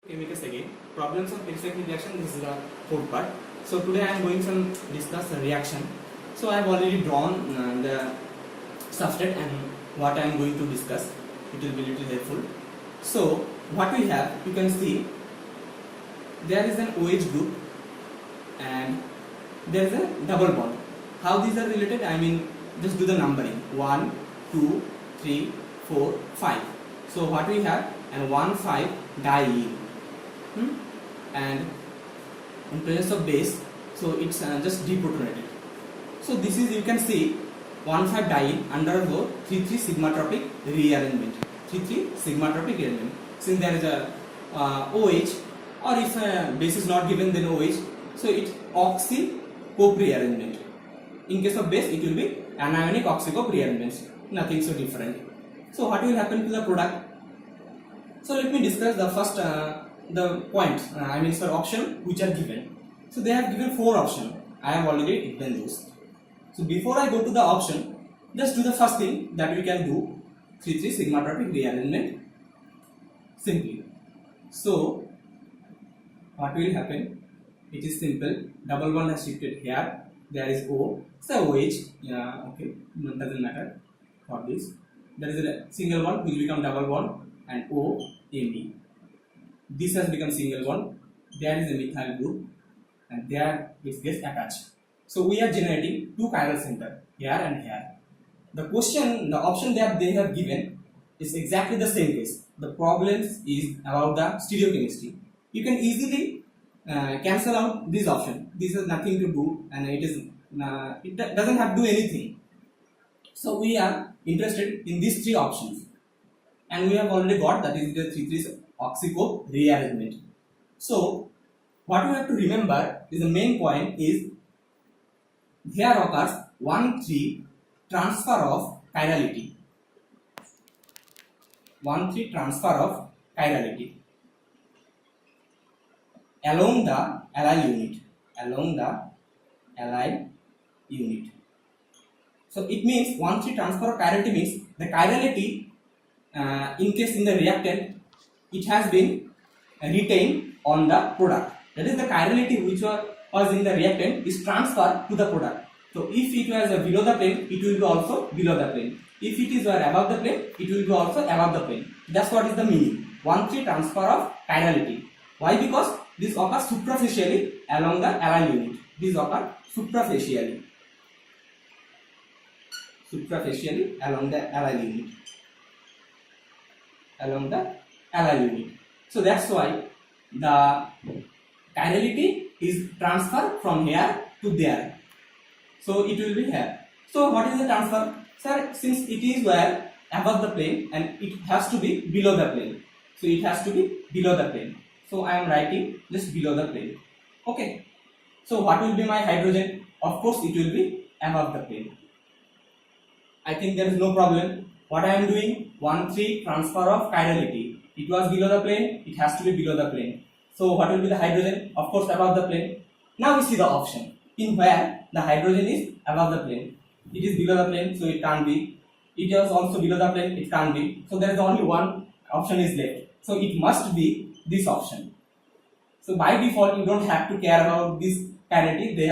ChemiCuss again. Problems of pericyclic reaction. This is the fourth part. So today I am going to discuss a reaction. So I have already drawn the substrate and what I am going to discuss. It will be little helpful. So what we have, you can see there is an OH group and there is a double bond. How these are related? I mean, just do the numbering. 1, 2, 3, 4, 5. So what we have? And 1, 5 diene. And in presence of base, so it's just deprotonated. So this is, you can see 1,5 diene undergo 3,3 sigmatropic rearrangement. 3,3 sigmatropic rearrangement. Since there is a OH, or if base is not given, then OH, so it's oxy-cope rearrangement. In case of base, it will be anionic oxy-cope rearrangements. Nothing so different. So what will happen to the product? So let me discuss the first the points. I mean, sir, option which are given. So they have given 4 options. I have already written those. So before I go to the option, just do the first thing that we can do: 3,3 sigmatropic rearrangement simply. So what will happen? It is simple. Double bond has shifted here. There is O. So OH. Yeah. Okay. Doesn't matter for this. There is a single bond which will become double bond and O ME. This has become single bond. There is a methyl group and there it gets attached. So we are generating 2 chiral center here and here. The question, the option that they have given is exactly the same case. The problem is about the stereochemistry. You can easily cancel out this option. This has nothing to do, and it doesn't have to do anything. So we are interested in these 3 options, and we have already got that is the 3,3 oxy-cope rearrangement. So what we have to remember is the main point is here occurs 1,3 transfer of chirality. 1,3 transfer of chirality along the allyl unit. Along the allyl unit. So it means 1,3 transfer of chirality means the chirality in case in the reactant it has been retained on the product. That is, the chirality which was in the reactant is transferred to the product. So if it was below the plane, it will be also below the plane. If it is above the plane, it will be also above the plane. That's what is the meaning. 1,3 transfer of chirality. Why? Because this occurs superficially along the allyl unit. This occurs superficially. Superficially along the allyl unit. Along the allyl unit. So that's why the chirality is transferred from here to there. So it will be here. So what is the transfer? Sir, since it is above the plane and it has to be below the plane. So it has to be below the plane. So I am writing just below the plane. Okay. So what will be my hydrogen? Of course it will be above the plane. I think there is no problem. What I am doing? 1,3 transfer of chirality. It was below the plane, it has to be below the plane. So what will be the hydrogen? Of course above the plane. Now we see the option in where the hydrogen is above the plane. It is below the plane, so it can't be. It is also below the plane, it can't be. So there is only one option is left. So it must be this option. So by default you don't have to care about this parity. They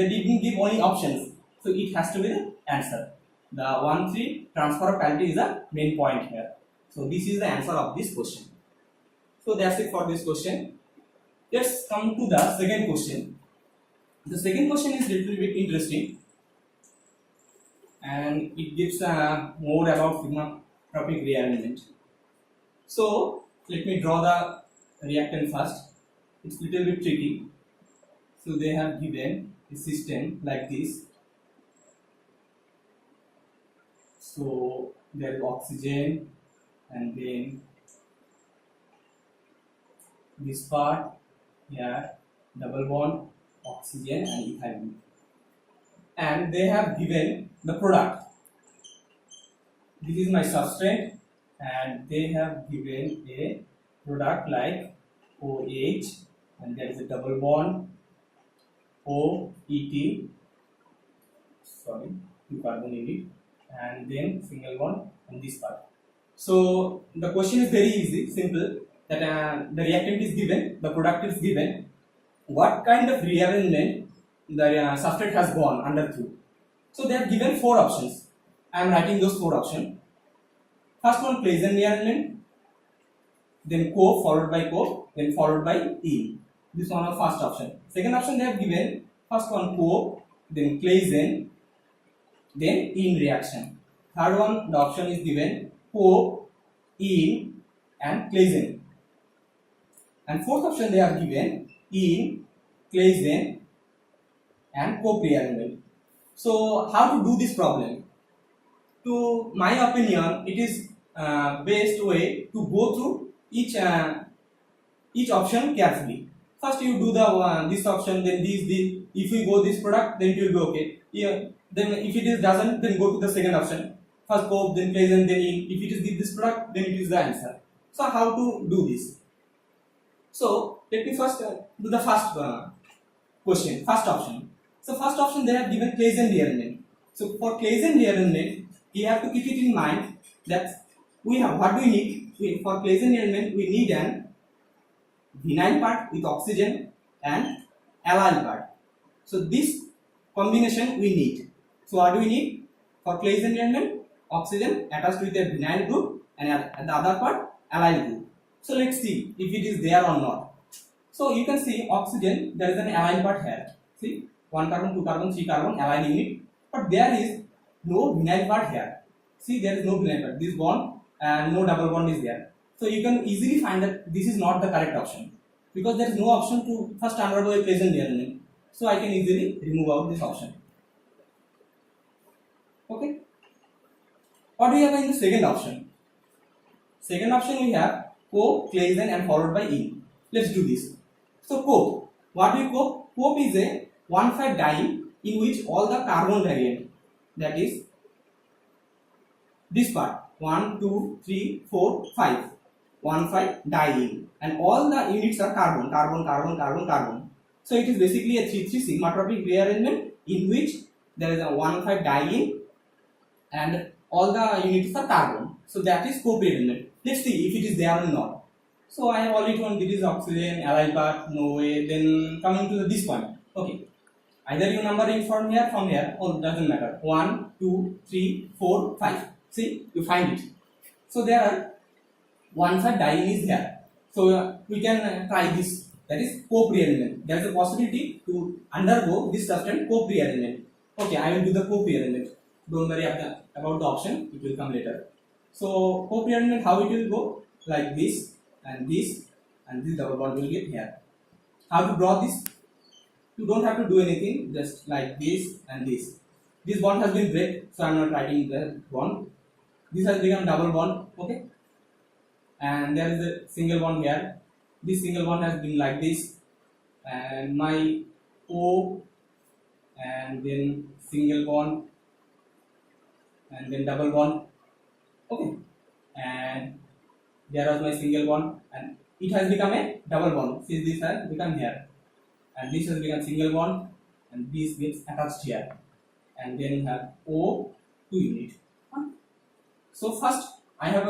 didn't give any options. So it has to be the answer. The 1,3 transfer of chirality is the main point here. So this is the answer of this question. So that's it for this question. Let's come to the second question. The second question is little bit interesting, and it gives more about sigmatropic rearrangement. So let me draw the reactant first. It's little bit tricky. So they have given a system like this. So there is oxygen, and then this part here, double bond, oxygen and ethyl group. And they have given the product. This is my substrate, and they have given a product like OH, and there is a double bond, OET, sorry, 2 carbon unit, and then single bond on this part. So the question is very easy, simple. that the reactant is given, the product is given, what kind of rearrangement the substrate has gone under through. So they are given 4 options. I am writing those 4 options. First one, Claisen rearrangement, then co followed by co, then followed by in. This one is first option. Second option they have given, first one co, then Claisen, then in reaction. Third one, the option is given co, in, and Claisen. And fourth option they are given in, Claisen, and co-rearrangement. So how to do this problem? To my opinion, it is best way to go through each option carefully. First you do the this option, then this. If we go this product, then it will be okay. Yeah. Then if it is doesn't, then go to the second option. First cope, then Claisen, then in. If it is this product, then it is the answer. So how to do this? So let me first do the first question, first option. So first option they have given Claisen rearrangement. So for Claisen rearrangement, you have to keep it in mind that we have what we need for Claisen rearrangement. We need an vinyl part with oxygen and allyl part. So this combination we need. So what do we need for Claisen rearrangement? Oxygen attached with a vinyl group and the other part allyl group. So let's see if it is there or not. So you can see oxygen, there is an allyl part here. See, 1 carbon, 2 carbon, 3 carbon allyl unit, but there is no vinyl part here. See, there is no vinyl part. This bond and no double bond is there. So you can easily find that this is not the correct option because there is no option to first undergo a Claisen rearrangement. So I can easily remove out this option. Okay. What do we have in the second option? Second option we have co, Claisen, and followed by in. Let's do this. So cope. What do we cope? Cope is a 1,5-diene in which all the carbon variant, that is this part 1, 2, 3, 4, 5, 1,5-diene, and all the units are carbon, carbon, carbon, carbon, carbon. So it is basically a 3,3 sigma-tropic rearrangement in which there is a 1,5-diene and all the units are carbon. So that is cope rearrangement. Let's see if it is there or not. So I have already told this is oxygen, allyl part, no way. Then coming to this point. Okay. Either you number it from here, or doesn't matter. 1, 2, 3, 4, 5. See, you find it. So there are 1,5-diene is here. So we can try this. That is cope rearrangement. There is a possibility to undergo this substance cope rearrangement. Okay, I will do the cope rearrangement. Don't worry about the option. It will come later. So cope rearrangement, how it will go? Like this and this double bond will get here. How to draw this? You don't have to do anything, just like this and this. This bond has been break, so I am not writing the bond. This has become double bond, okay? And there is a single bond here. This single bond has been like this, and my O, and then single bond, and then double bond, okay? And there was my single bond, and it has become a double bond. See, this has become here, and this has become single bond, and this gets attached here, and then you have O 2 unit. So first I have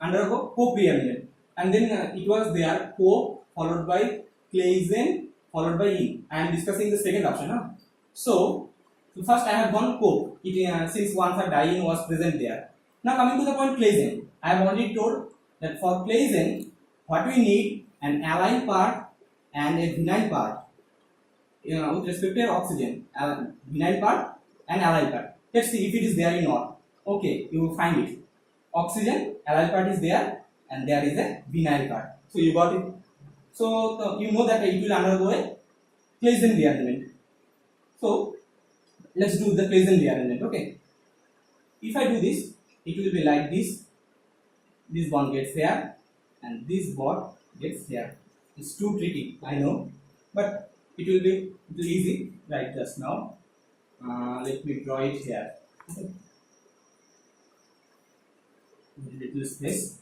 undergo cope rearrangement, and then it was there co followed by Claisen followed by in. I am discussing the second option. So first I have gone cope. It since 1,5-diene was present there. Now coming to the point Claisen, I have already told that for Claisen, what we need an allyl part and a vinyl part. With respect to oxygen, vinyl part and allyl part. Let's see if it is there or not. Okay, you will find it. Oxygen, allyl part is there, and there is a vinyl part. So you got it. So you know that it will undergo a Claisen rearrangement. So let's do the Claisen rearrangement. Okay. If I do this, it will be like this. This bond gets here, and this bond gets here. It's too tricky, I know, but it will be easy like just now. Let me draw it here. Okay. Little space.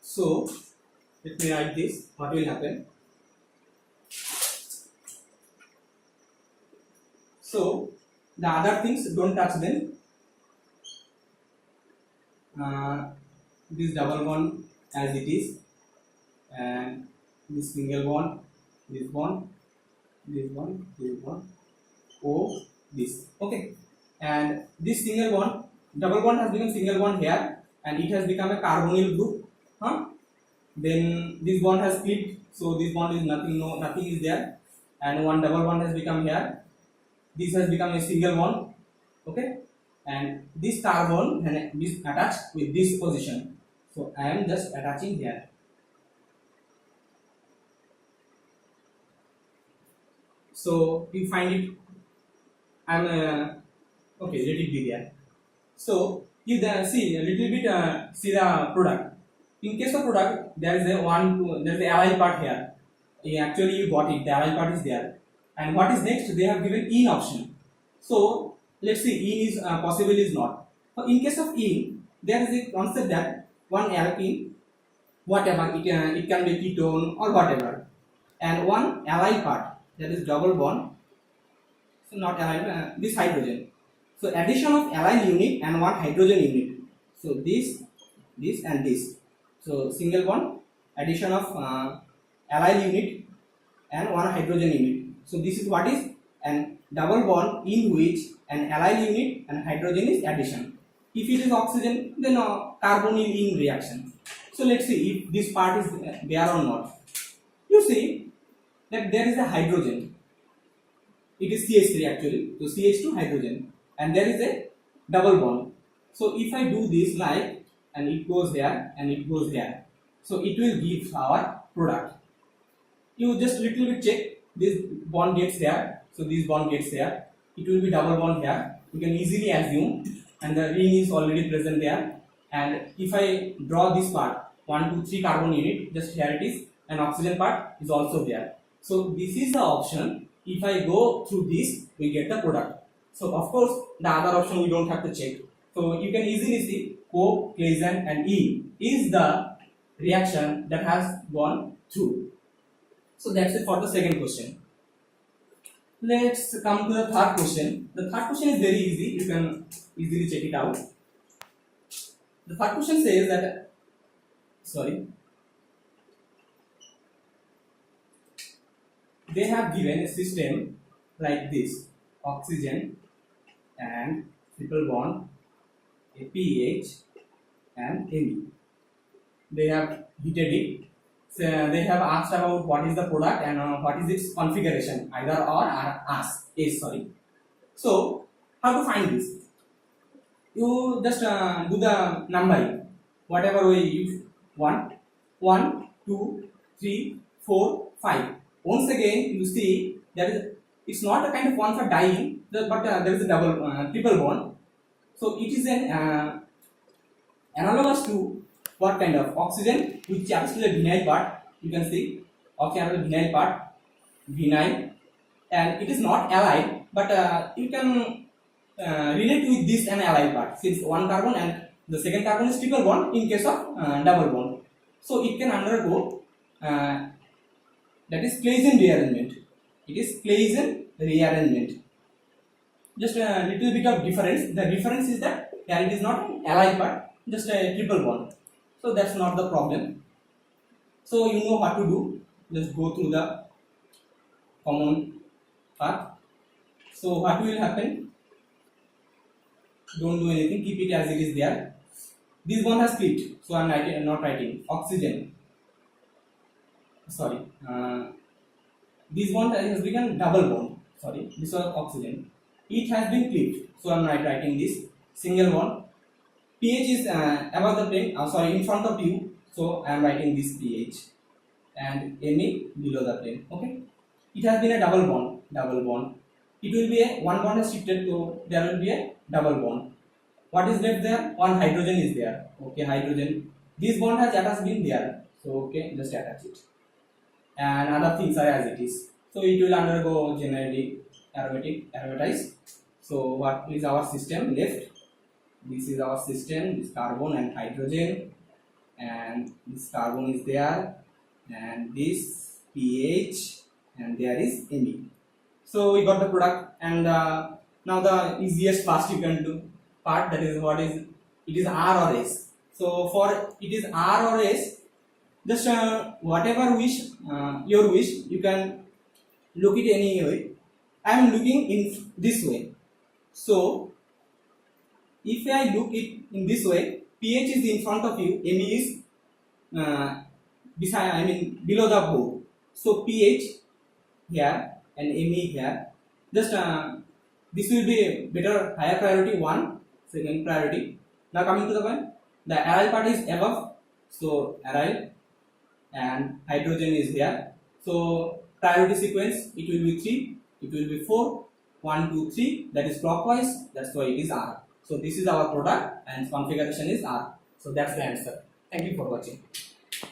So let me write this. What will happen? So the other things don't touch them. This double bond as it is, and this single bond, this bond, this one, this one, O, this. Okay, and this single bond, double bond has become single bond here, and it has become a carbonyl group. Then this bond has split, so this bond is nothing. No, nothing is there, and one double bond has become here. This has become a single bond. Okay, and this carbon is attached with this position. So I am just attaching here. So you find it. I'm okay. Let it be there. So you see a little bit. See the product. In case of product, there is a there is the allyl part here. Actually, you got it. The allyl part is there. And what is next? They have given in option. So let's see, in is possible is not. So in case of in, there is a concept that one alkene, whatever it can be ketone or whatever, and one allyl part, that is double bond. So not allyl, this hydrogen. So addition of allyl unit and one hydrogen unit. So this and this. So single bond, addition of allyl unit and one hydrogen unit. So this is what is an double bond in which an allyl unit and hydrogen is addition. If it is oxygen, then carbonyl in reaction. So let's see if this part is there or not. You see that there is a hydrogen. It is CH3 actually. So CH2 hydrogen, and there is a double bond. So if I do this like, and it goes here and it goes here, so it will give our product. You just little bit check, this bond gets here, so this bond gets here, it will be double bond here. You can easily assume, and the ring is already present there. And if I draw this part, 1, 2, 3 carbon unit, just here it is, and oxygen part is also there. So this is the option. If I go through this, we get the product. So of course the other option we don't have to check. So you can easily see co, Claisen and E is the reaction that has gone through. So that's it for the second question. Let's come to the third question. The third question is very easy. You can easily check it out. The third question says that, they have given a system like this: oxygen and triple bond, a pH and Me. They have heated it. So they have asked about what is the product and what is its configuration, either or ask. So how to find this? You just do the numbering, whatever way you want. 1, 2, 3, 4, 5. Once again, you see that it's not a kind of one for dying, but there is a triple bond. So it is an analogous to what kind of oxygen, which happens to the vinyl part. You can see oxygen vinyl part, vinyl, and it is not allied, but you can relate with this an allied part, since one carbon and the second carbon is triple bond in case of double bond. So it can undergo that is Claisen rearrangement. It is Claisen rearrangement. Just a little bit of difference. The difference is that here it is not allied part, just a triple bond. So that's not the problem. So you know what to do. Just go through the common path. So what will happen? Don't do anything. Keep it as it is there. This one has split, so I am not writing oxygen. This one has become double bond. This was oxygen. It has been clipped, so I am not writing this. Single bond. pH is above the plane. In front of you, so I am writing this pH, and Me below the plane. Okay. It has been a double bond. It will be a one bond has shifted, so there will be a double bond. What is left there? One hydrogen is there. Okay, hydrogen. This bond has been there. So okay, just attach it. And other things are as it is. So it will undergo generally aromatize. So what is our system left? This is our system. This carbon and hydrogen, and this carbon is there, and this pH, and there is Me. So we got the product, and now the easiest fast you can do part, that is what is it is R or S. So for it is R or S, Just whatever wish, your wish, you can look it any way. I am looking in this way. So if I look it in this way, pH is in front of you, Me is beside, I mean below the board. So pH here and Me here. Just this will be better, higher priority 1, second priority. Now coming to the point, the aryl part is above, so aryl and hydrogen is here. So priority sequence, it will be 3, it will be 4, 1, 2, 3, that is clockwise, that's why it is R. So this is our product and configuration is R. So that's the answer. Thank you for watching.